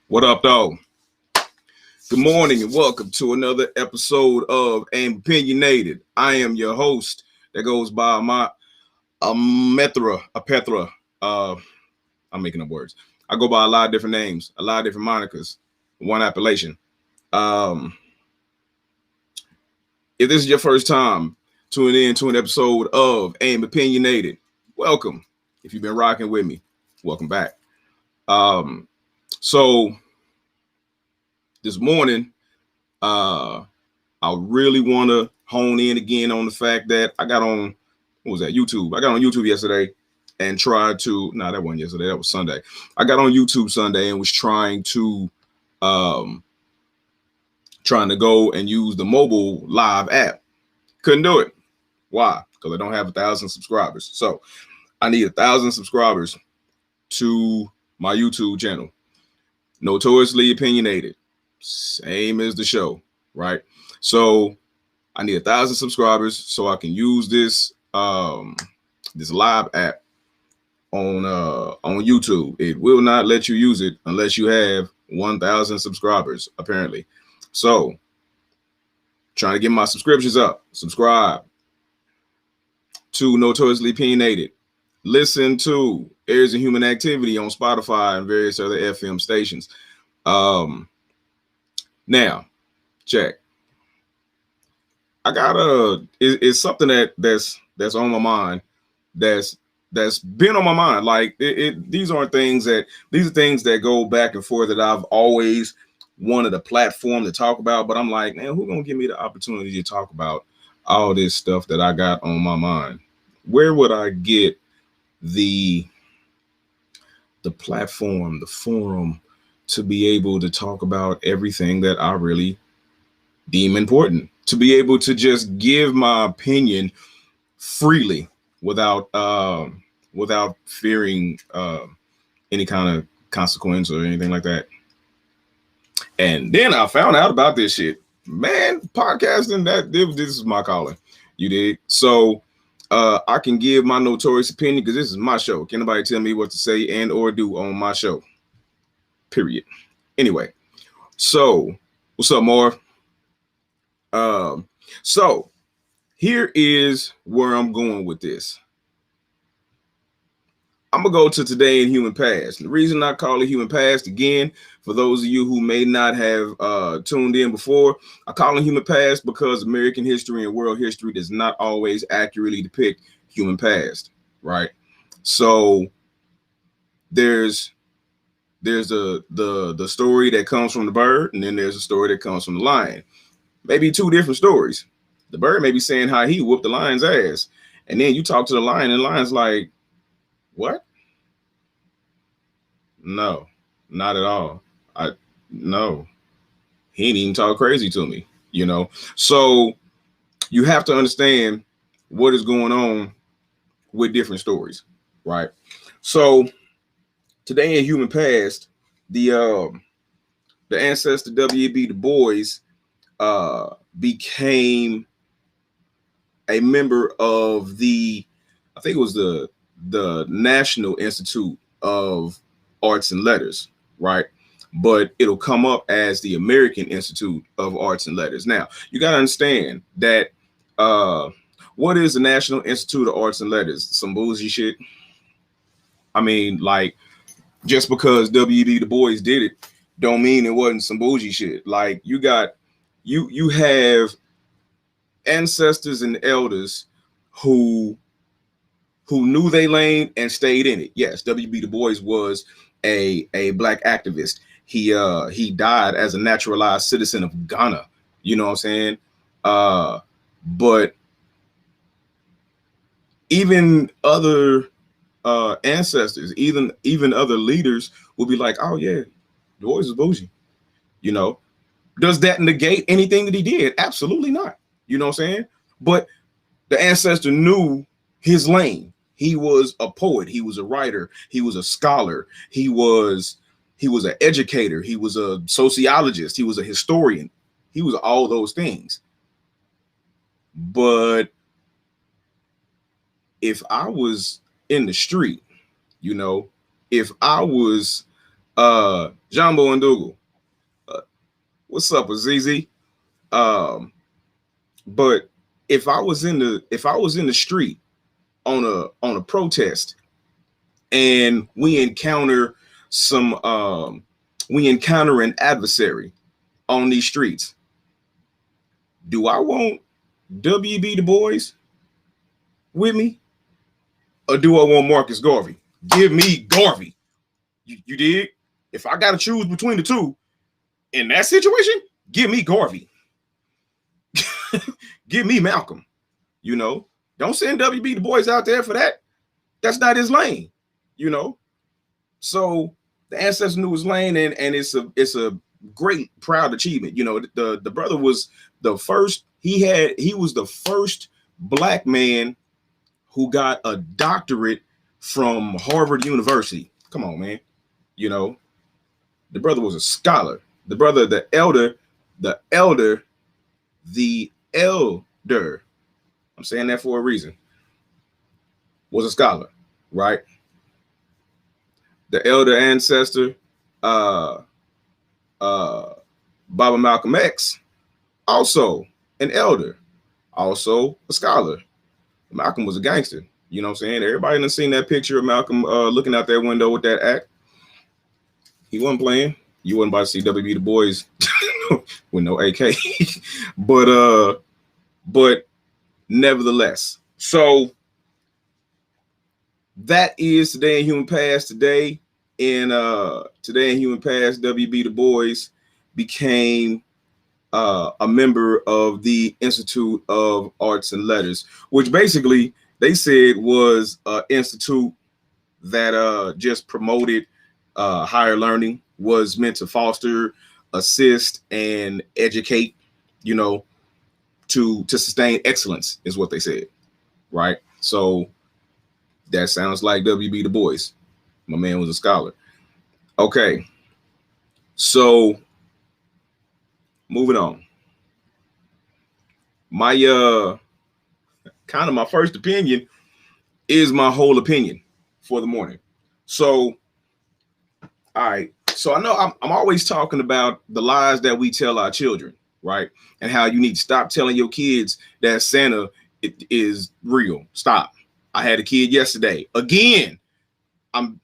What up, though? Good morning and welcome to another episode of Aim Opinionated. I am your host that goes by my Apethra. I'm making up words. I go by a lot of different names, a lot of different monikers, one appellation. Um, if this is your first time tuning in to an episode of Aim Opinionated, welcome. If you've been rocking with me, welcome back. So this morning, I really want to hone in again on the fact that I got on, what was that, YouTube. I got on YouTube yesterday and tried to, that wasn't yesterday, that was Sunday. I got on YouTube Sunday and was trying to go and use the mobile live app. Couldn't do it. Why? Because I don't have 1,000 subscribers. So I need 1,000 subscribers to my YouTube channel. Notoriously Opinionated. Same as the show, right? So I need 1,000 subscribers so I can use this this live app on YouTube. It will not let you use it unless you have 1,000 subscribers, apparently. So trying to get my subscriptions up. Subscribe to Notoriously Opinionated. Listen to Areas of Human Activity on Spotify and various other FM stations. Now, check. I got it's something that's on my mind. That's been on my mind. Like these are things that go back and forth that I've always wanted a platform to talk about. But I'm like, man, who's gonna give me the opportunity to talk about all this stuff that I got on my mind? Where would I get the platform, the forum to be able to talk about everything that I really deem important? To be able to just give my opinion freely without fearing any kind of consequence or anything like that. And then I found out about this shit. Man, podcasting, this is my calling. You did. So I can give my notorious opinion because this is my show. Can nobody tell me what to say and or do on my show? Period. Anyway, so what's up, Marv? So here is where I'm going with this. I'm going to go to today in human past. The reason I call it human past, again, for those of you who may not have tuned in before, I call it human past because American history and world history does not always accurately depict human past, right? So there's the story that comes from the bird, and then there's a story that comes from the lion. Maybe two different stories. The bird may be saying how he whooped the lion's ass, and then you talk to the lion, and the lion's like, what? No, not at all. No. He didn't even talk crazy to me, you know? So you have to understand what is going on with different stories, right? So today in human past, the ancestor W.E.B. Du Bois became a member of I think it was the National Institute of Arts and Letters, right? But it'll come up as the American Institute of Arts and Letters. Now, you got to understand that what is the National Institute of Arts and Letters? Some bougie shit. I mean, like, just because W.E.B. Du Bois did it, don't mean it wasn't some bougie shit. Like, you have ancestors and elders who knew their lane and stayed in it. Yes, W.B. Du Bois was a black activist. He died as a naturalized citizen of Ghana. You know what I'm saying? But even other ancestors, even other leaders will be like, oh yeah, Du Bois is bougie. You know, does that negate anything that he did? Absolutely not. You know what I'm saying? But the ancestor knew his lane. He was a poet. He was a writer. He was a scholar. He was an educator. He was a sociologist. He was a historian. He was all those things. But if I was in the street, you know, if I was Jumbo and Dougal. Uh, what's up, Azizi? Um, but if I was in the street on a protest and we encounter an adversary on these streets, do I want W.B. Du Bois with me, or do I want Marcus Garvey? Give me Garvey. You dig? If I gotta choose between the two in that situation, give me Garvey. Give me Malcolm. You know, don't send W.B. Du Bois out there for that. That's not his lane. You know, so the ancestor knew his lane, and it's a great, proud achievement. You know, the brother was the first. He was the first black man who got a doctorate from Harvard University. Come on, man. You know, the brother was a scholar. The brother, the elder. I'm saying that for a reason. Was a scholar, right? The elder ancestor, Baba Malcolm X, also an elder, also a scholar. Malcolm was a gangster. You know what I'm saying? Everybody done seen that picture of Malcolm looking out that window with that act. He wasn't playing. You wasn't about to see W.B. Du Bois with no AK. but nevertheless. So that is Today in Human Past. Today in Human Past, W.B. Du Bois became a member of the Institute of Arts and Letters, which basically they said was an institute that just promoted higher learning, was meant to foster, assist, and educate, you know, to sustain excellence is what they said, right? So that sounds like W.B. Du Bois. My man was a scholar. Okay, so moving on. My kind of my first opinion is my whole opinion for the morning. So, all right. So I know I'm always talking about the lies that we tell our children, right? And how you need to stop telling your kids that Santa is real. Stop. I had a kid yesterday. Again, I'm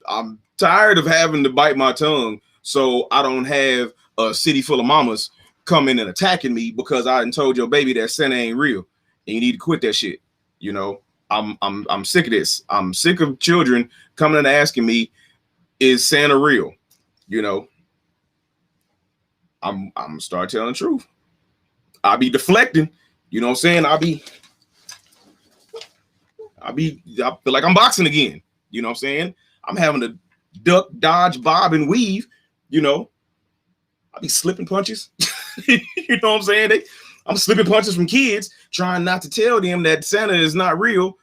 tired of having to bite my tongue so I don't have a city full of mamas coming and attacking me because I done told your baby that Santa ain't real, and you need to quit that shit. You know, I'm sick of this. I'm sick of children coming and asking me, is Santa real? You know, I'm start telling the truth. I'll be deflecting. You know what I'm saying? I feel like I'm boxing again. You know what I'm saying? I'm having to duck, dodge, bob, and weave. You know, I'll be slipping punches. You know what I'm saying? I'm slipping punches from kids, trying not to tell them that Santa is not real.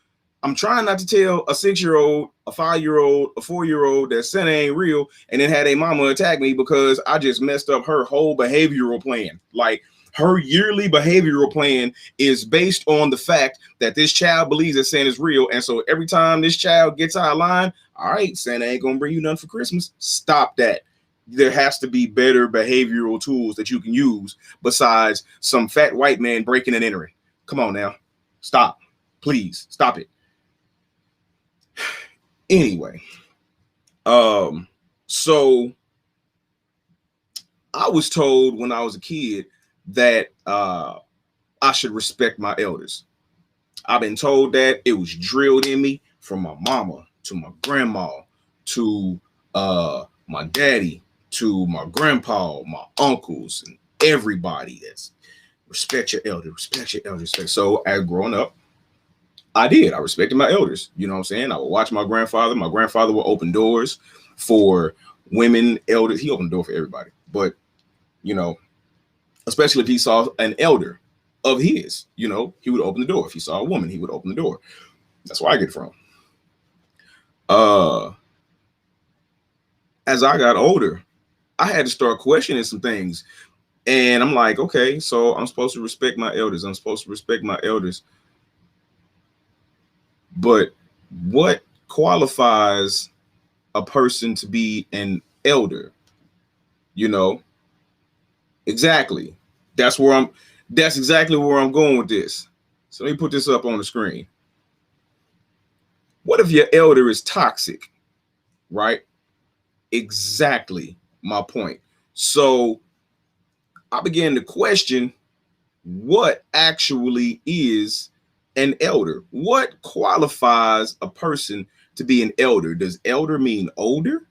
I'm trying not to tell a 6-year-old, a 5-year-old, a 4-year-old that Santa ain't real, and then had a mama attack me because I just messed up her whole behavioral plan. Like, her yearly behavioral plan is based on the fact that this child believes that Santa's real. And so every time this child gets out of line, all right, Santa ain't gonna bring you nothing for Christmas. Stop that. There has to be better behavioral tools that you can use besides some fat white man breaking and entering. Come on now. Stop. Please stop it. Anyway, so I was told when I was a kid that I should respect my elders. I've been told that. It was drilled in me from my mama to my grandma to my daddy to my grandpa, my uncles, and everybody. That's respect your elders, respect your elders. So as growing up, I did. I respected my elders. You know what I'm saying? I would watch my grandfather. My grandfather would open doors for women, elders. He opened the door for everybody. But, you know, especially if he saw an elder of his, you know, he would open the door. If he saw a woman, he would open the door. That's where I get it from. As I got older, I had to start questioning some things. And I'm like, okay, so I'm supposed to respect my elders. I'm supposed to respect my elders. But what qualifies a person to be an elder? You know, exactly. That's exactly where I'm going with this. So let me put this up on the screen. What if your elder is toxic, right? Exactly my point. So I began to question what actually is an elder? What qualifies a person to be an elder? Does elder mean older?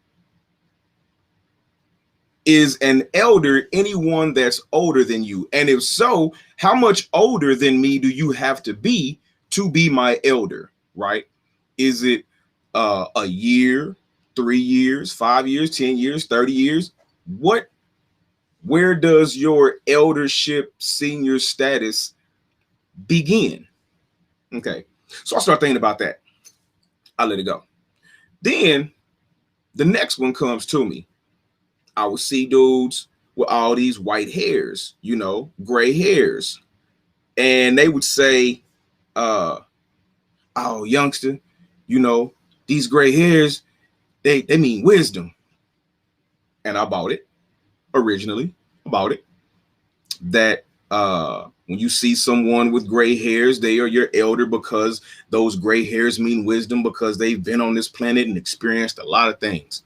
Is an elder anyone that's older than you? And if so, how much older than me do you have to be my elder, right? Is it a year, 3 years, 5 years, 10 years, 30 years? Where does your eldership senior status begin? Okay. So I start thinking about that. I let it go. Then the next one comes to me. I would see dudes with all these white hairs, gray hairs. And they would say, oh, youngster, these gray hairs, they mean wisdom. And I bought it originally, about it. That when you see someone with gray hairs, they are your elder because those gray hairs mean wisdom, because they've been on this planet and experienced a lot of things.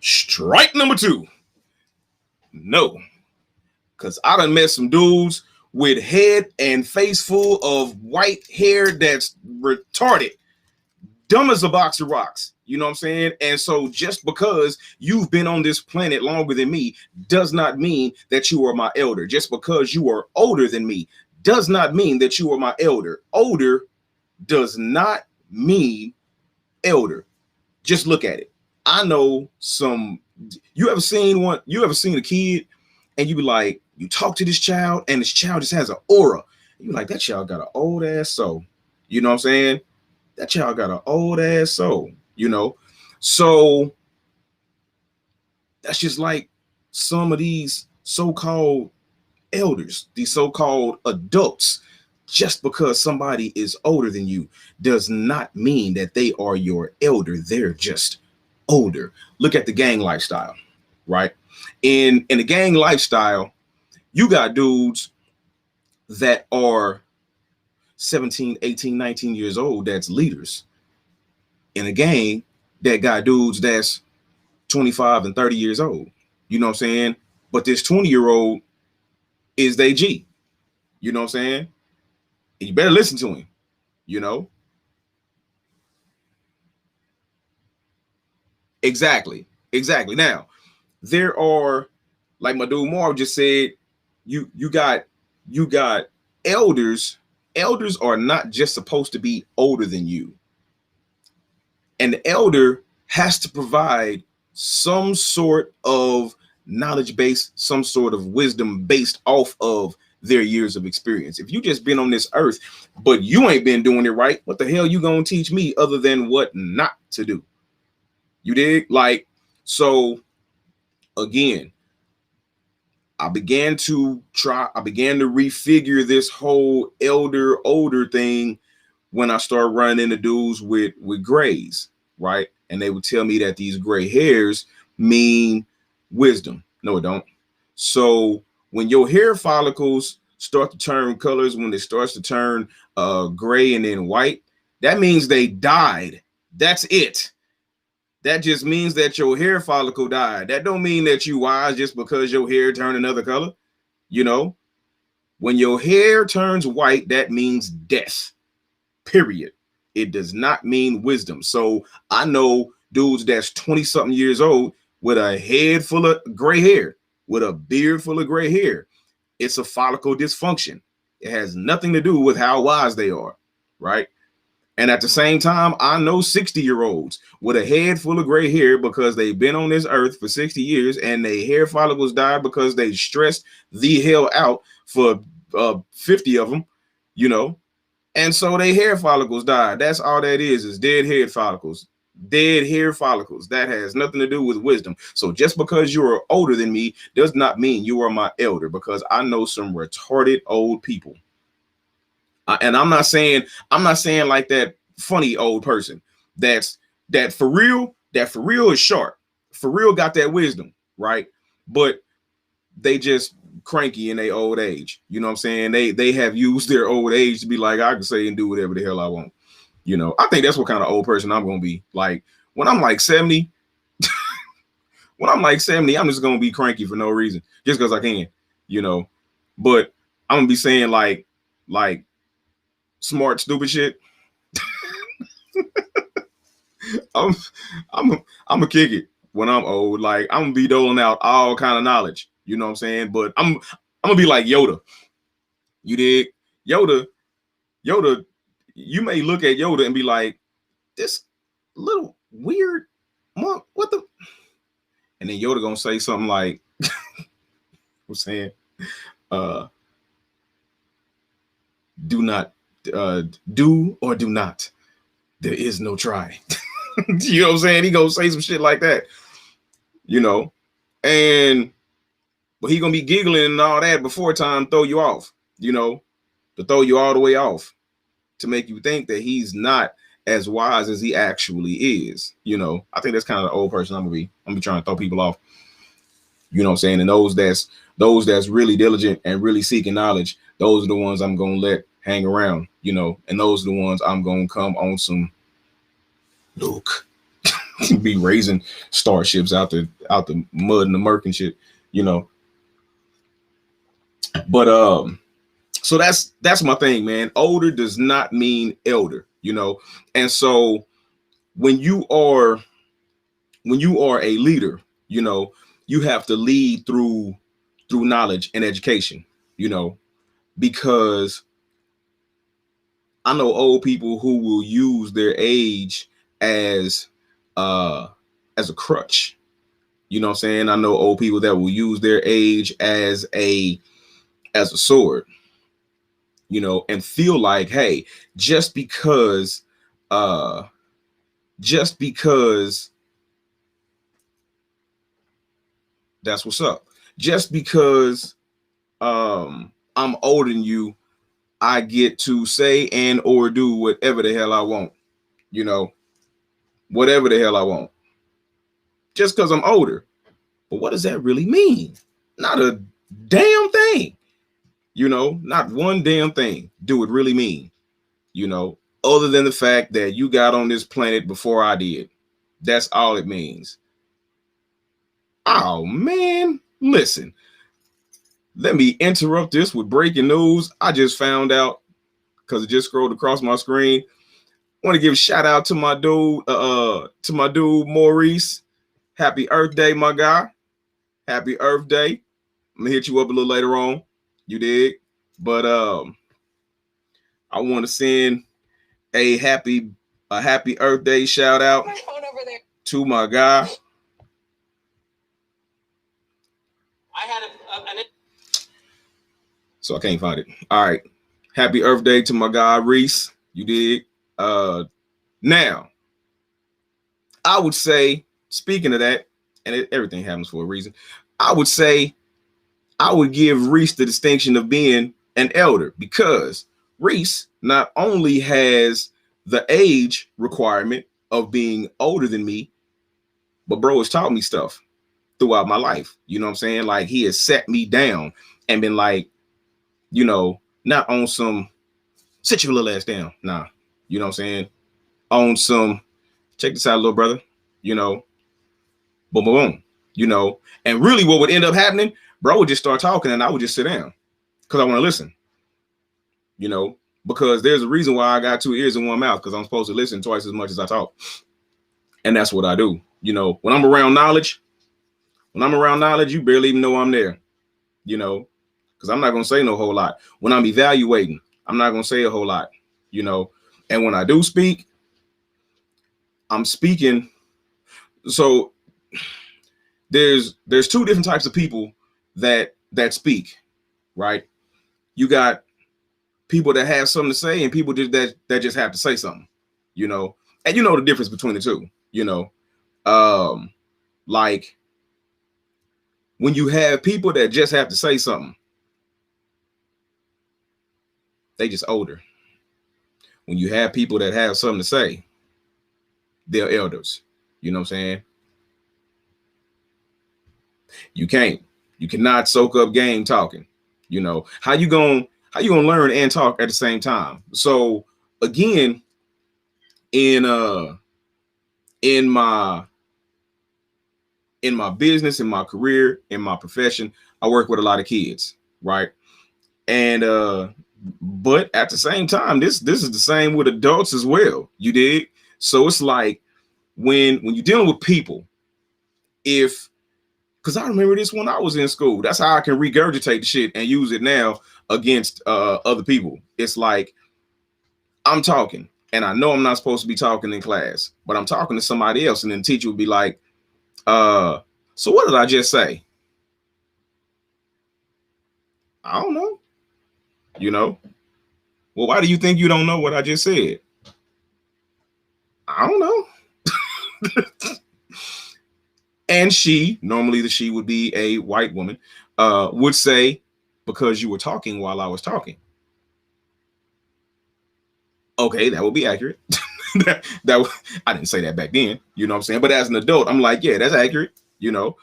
Strike number 2. No, because I done met some dudes with head and face full of white hair that's retarded, dumb as a box of rocks. You know what I'm saying? And so just because you've been on this planet longer than me does not mean that you are my elder. Just because you are older than me does not mean that you are my elder. Older does not mean elder. Just look at it. I know some. You ever seen a kid and you be like, you talk to this child and this child just has an aura. You're like, that child got an old ass soul. You know what I'm saying? That child got an old ass soul, So that's just like some of these so-called elders, these so-called adults. Just because somebody is older than you does not mean that they are your elder. They're just older. Look at the gang lifestyle, right? In the gang lifestyle, you got dudes that are 17, 18, 19 years old that's leaders. In a gang that got dudes that's 25 and 30 years old. You know what I'm saying? But this 20-year-old is they G. You know what I'm saying? And you better listen to him, Exactly. Now, there are, like my dude Marv just said, you got elders. Elders are not just supposed to be older than you. An elder has to provide some sort of knowledge base, some sort of wisdom based off of their years of experience. If you just been on this earth, but you ain't been doing it right, what the hell you gonna teach me other than what not to do? You dig? So again, I began to refigure this whole older thing when I started running into dudes with grays, right? And they would tell me that these gray hairs mean wisdom. No, it don't. So when your hair follicles start to turn colors, when it starts to turn gray and then white, that means they died. That's it. That just means that your hair follicle died. That don't mean that you wise just because your hair turned another color. When your hair turns white, that means death. Period. It does not mean wisdom. So I know dudes that's 20-something years old with a head full of gray hair, with a beard full of gray hair. It's a follicle dysfunction. It has nothing to do with how wise they are, right? And at the same time, I know 60-year-olds with a head full of gray hair because they've been on this earth for 60 years and their hair follicles died because they stressed the hell out for 50 of them, and so their hair follicles died. That's all that is dead hair follicles. Dead hair follicles. That has nothing to do with wisdom. So just because you are older than me does not mean you are my elder, because I know some retarded old people. And I'm not saying like that funny old person that for real is sharp. for real got that wisdom, right? But they just cranky in their old age. You know what I'm saying? They have used their old age to be like, I can say and do whatever the hell I want. You know, I think that's what kind of old person I'm gonna be. Like when I'm like 70, when I'm like 70, I'm just gonna be cranky for no reason, just because I can, you know. But I'm gonna be saying like smart, stupid shit. I'm I'm gonna kick it when I'm old. Like I'm gonna be doling out all kind of knowledge. You know what I'm saying? But I'm gonna be like Yoda. You dig? Yoda, you may look at Yoda and be like, this little weird monk, what the? And then Yoda gonna say something like, I'm saying, do not, do or do not. There is no try. You know what I'm saying? He gonna say some shit like that, you know, but he gonna be giggling and all that before time throw you off, you know, to throw you all the way off, to make you think that he's not as wise as he actually is. You know, I think that's kind of the old person I'm gonna be. I'm gonna be trying to throw people off. You know what I'm saying? And those that's really diligent and really seeking knowledge, those are the ones I'm gonna let hang around, you know, and those are the ones I'm gonna come on some Luke. Be raising starships out the mud and the murk and shit, you know. But so that's my thing, man. Older does not mean elder, you know. And so when you are a leader, you know, you have to lead through knowledge and education, you know, because I know old people who will use their age as a crutch. You know what I'm saying? I know old people that will use their age as a sword, you know, and feel like, hey, just because that's what's up. Just because I'm older than you, I get to say and or do whatever the hell I want, you know, whatever the hell I want. Just because I'm older. But what does that really mean? Not a damn thing. You know, not one damn thing do it really mean, you know, other than the fact that you got on this planet before I did. That's all it means. Oh, man. Listen, let me interrupt this with breaking news. I just found out, because it just scrolled across my screen. I want to give a shout out to my dude, Maurice. Happy Earth Day, my guy. Happy Earth Day. I'm gonna hit you up a little later on. You dig? But I want to send a happy Earth Day shout out to my guy. I had so I can't find it. All right. Happy Earth Day to my guy Reese. You dig? Now, I would say, speaking of that, and everything happens for a reason, I would say I would give Reese the distinction of being an elder, because Reese not only has the age requirement of being older than me, but bro has taught me stuff throughout my life. You know what I'm saying? Like, he has set me down and been like, you know, not on some sit your little ass down. Nah, you know what I'm saying? On some, check this out, little brother, you know, boom, boom, boom, you know. And really what would end up happening, bro would just start talking and I would just sit down because I want to listen, you know, because there's a reason why I got 2 ears and 1 mouth, because I'm supposed to listen twice as much as I talk. And that's what I do. You know, when I'm around knowledge, you barely even know I'm there, you know, because I'm not going to say no whole lot. When I'm evaluating, I'm not going to say a whole lot, you know. And when I do speak, I'm speaking. So there's 2 different types of people that speak, right? You got people that have something to say and people that just have to say something, you know. And you know the difference between the 2, you know. Like when you have people that just have to say something, they just older. When you have people that have something to say, they're elders. You know what I'm saying? You can't. You cannot soak up game talking. You know, how you gonna learn and talk at the same time? So again, in in my in my business, in my career, in my profession, I work with a lot of kids, right? And but at the same time, this is the same with adults as well. You dig? So it's like when you're dealing with people, if because I remember this when I was in school. That's how I can regurgitate the shit and use it now against other people. It's like I'm talking and I know I'm not supposed to be talking in class, but I'm talking to somebody else, and then the teacher would be like, so what did I just say? I don't know. You know, well, why do you think you don't know what I just said? I don't know. And she, normally the she would be a white woman, would say, because you were talking while I was talking. Okay, that would be accurate. I didn't say that back then, you know what I'm saying? But as an adult, I'm like, yeah, that's accurate, you know.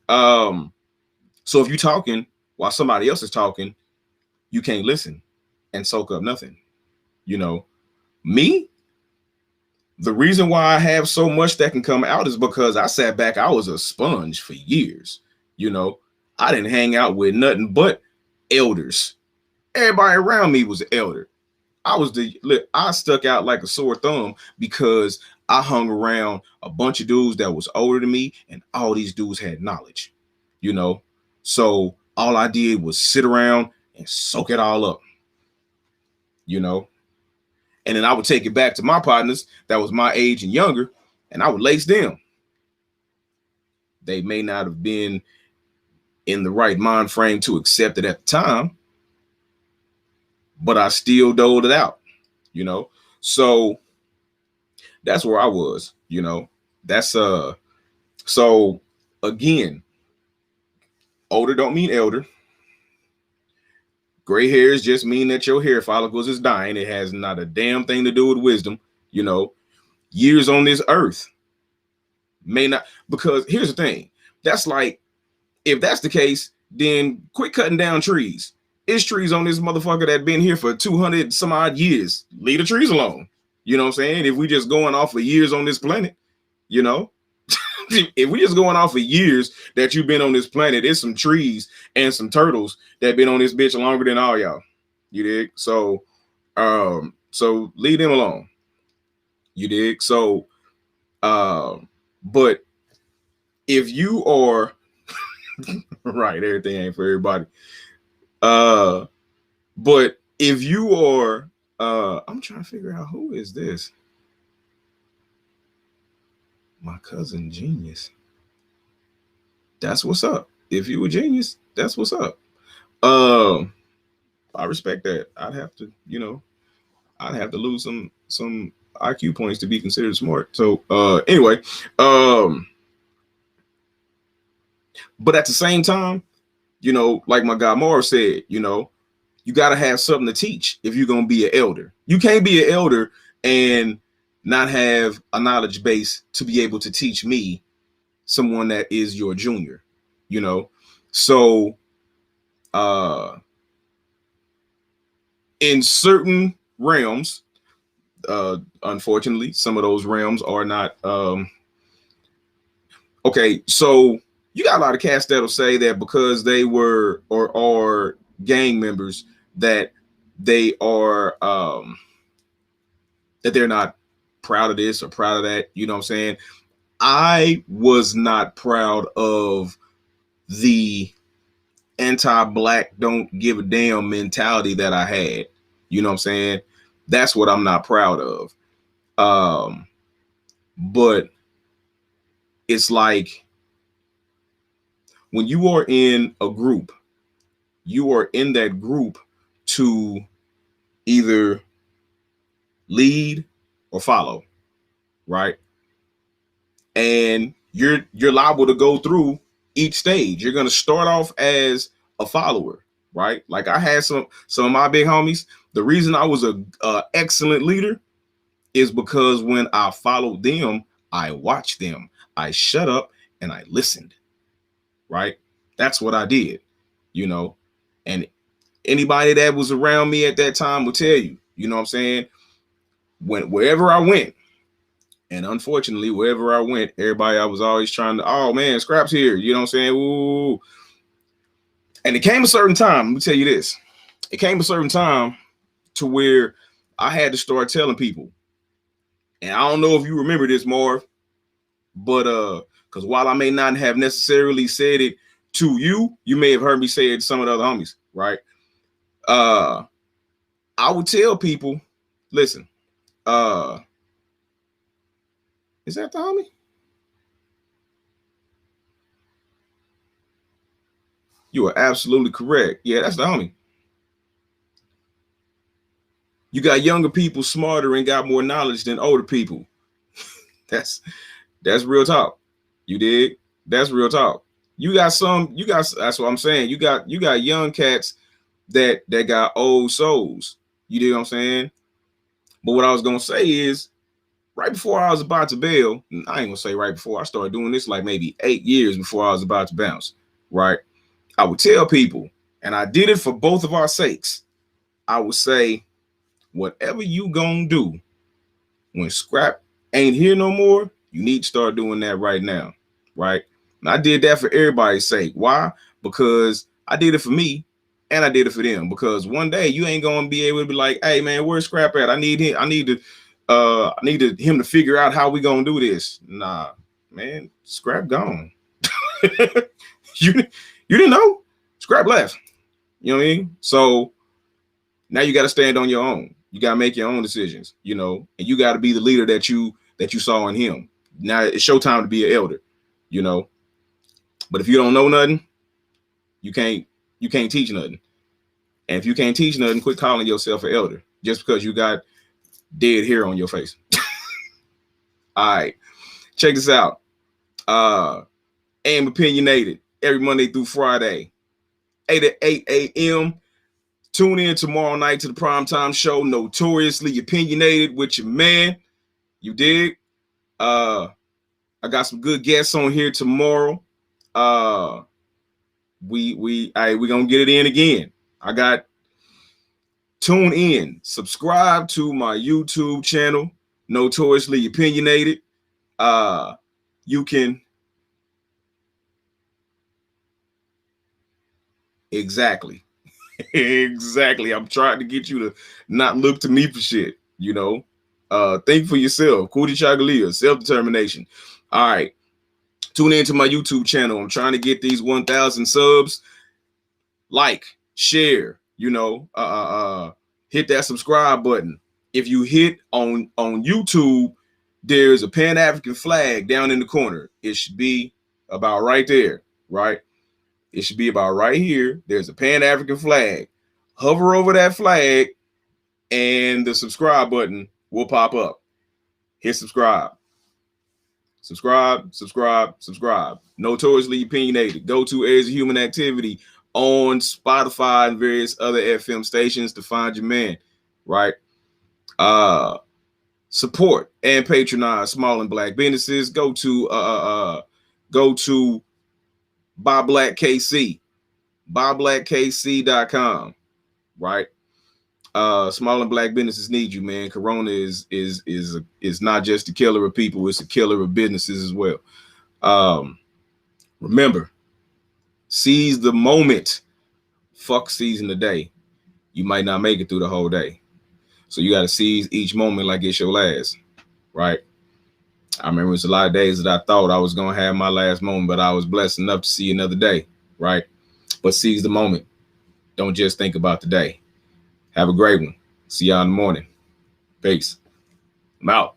So if you're talking while somebody else is talking, you can't listen and soak up nothing. You know, me, the reason why I have so much that can come out is because I sat back, I was a sponge for years. You know, I didn't hang out with nothing but elders. Everybody around me was an elder. I stuck out like a sore thumb because I hung around a bunch of dudes that was older than me, and all these dudes had knowledge, you know. So all I did was sit around and soak it all up, you know. And then I would take it back to my partners that was my age and younger, and I would lace them. They may not have been in the right mind frame to accept it at the time, but I still doled it out, you know. So that's where I was, you know. That's so again, older don't mean elder. Gray hairs just mean that your hair follicles is dying. It has not a damn thing to do with wisdom, you know. Years on this earth may not, because here's the thing. That's like, if that's the case, then quit cutting down trees. It's trees on this motherfucker that been here for 200 some odd years. Leave the trees alone. You know what I'm saying? If we just going off of years on this planet, you know, if we just going off of years that you've been on this planet, it's some trees and some turtles that been on this bitch longer than all y'all. You dig? So leave them alone. You dig? So but if you are right, everything ain't for everybody. But if you are I'm trying to figure out who is this. My cousin Genius. That's what's up. If you a genius, that's what's up. I respect that. I'd have to, you know, I'd have to lose some IQ points to be considered smart. So anyway, but at the same time, you know, like my guy Morrow said, you know, you got to have something to teach if you're gonna be an elder. You can't be an elder and not have a knowledge base to be able to teach me, someone that is your junior, you know. So in certain realms, unfortunately, some of those realms are not okay. So you got a lot of cats that'll say that because they were or are gang members that they are that they're not proud of this or proud of that. You know what I'm saying? I was not proud of the anti-black, don't give a damn mentality that I had. You know what I'm saying? That's what I'm not proud of. But it's like when you are in a group, you are in that group to either lead or follow, right? And you're liable to go through each stage. You're gonna start off as a follower, right? Like I had some of my big homies. The reason I was a excellent leader is because when I followed them, I watched them, I shut up and I listened. right? That's what I did, you know. And anybody that was around me at that time will tell you, you know what I'm saying? Wherever I went, and unfortunately, wherever I went, everybody I was always trying to, oh man, Scrap's here, you know what I'm saying? Ooh. And it came a certain time, let me tell you this. It came a certain time to where I had to start telling people. And I don't know if you remember this, Marv, but because while I may not have necessarily said it to you, you may have heard me say it to some of the other homies, right? I would tell people, listen, is that the homie? You are absolutely correct. Yeah, that's the homie. You got younger people smarter and got more knowledge than older people. that's real talk. You dig? That's real talk. That's what I'm saying. You got young cats that got old souls. You dig what I'm saying? But what I was gonna say is, right before I was about to bail, I ain't gonna say right before, I started doing this like maybe 8 years before I was about to bounce, right? I would tell people, and I did it for both of our sakes. I would say, whatever you gonna do when Scrap ain't here no more, you need to start doing that right now, right? And I did that for everybody's sake. Why? Because I did it for me and I did it for them. Because one day you ain't gonna be able to be like, hey man, where's Scrap at? I need him. I need him to figure out how we gonna do this. Nah, man, Scrap gone. you didn't know? Scrap left. You know what I mean? So now you got to stand on your own. You got to make your own decisions, you know, and you got to be the leader that you saw in him. Now it's your time to be an elder, you know. But if you don't know nothing, you can't teach nothing. And if you can't teach nothing, quit calling yourself an elder just because you got dead hair on your face. All right, check this out. AM Opinionated every Monday through Friday, 8 a.m. Tune in tomorrow night to the primetime show, Notoriously Opinionated with your man. You dig? I got some good guests on here tomorrow. We gonna get it in again. Tune in, subscribe to my YouTube channel, Notoriously Opinionated. You can exactly. I'm trying to get you to not look to me for shit, you know. Think for yourself. Kuti Chagalia, self-determination. All right. Tune into my YouTube channel. I'm trying to get these 1,000 subs. Like, share, you know, hit that subscribe button. If you hit on YouTube, there's a Pan-African flag down in the corner. It should be about right there, right? It should be about right here. There's a Pan-African flag. Hover over that flag and the subscribe button will pop up. Hit subscribe. Subscribe. Notoriously Opinionated. Go to Areas of Human Activity on Spotify and various other FM stations to find your man, right? Support and patronize small and black businesses. Go to Buy Black KC, buyblackKC.com, right? Small and black businesses need you, man. Corona is not just a killer of people, it's a killer of businesses as well. Remember, seize the moment. Fuck seizing the day. You might not make it through the whole day. So you got to seize each moment like it's your last, right? I remember it's a lot of days that I thought I was going to have my last moment, but I was blessed enough to see another day, right? But seize the moment. Don't just think about the day. Have a great one. See y'all in the morning. Peace. I'm out.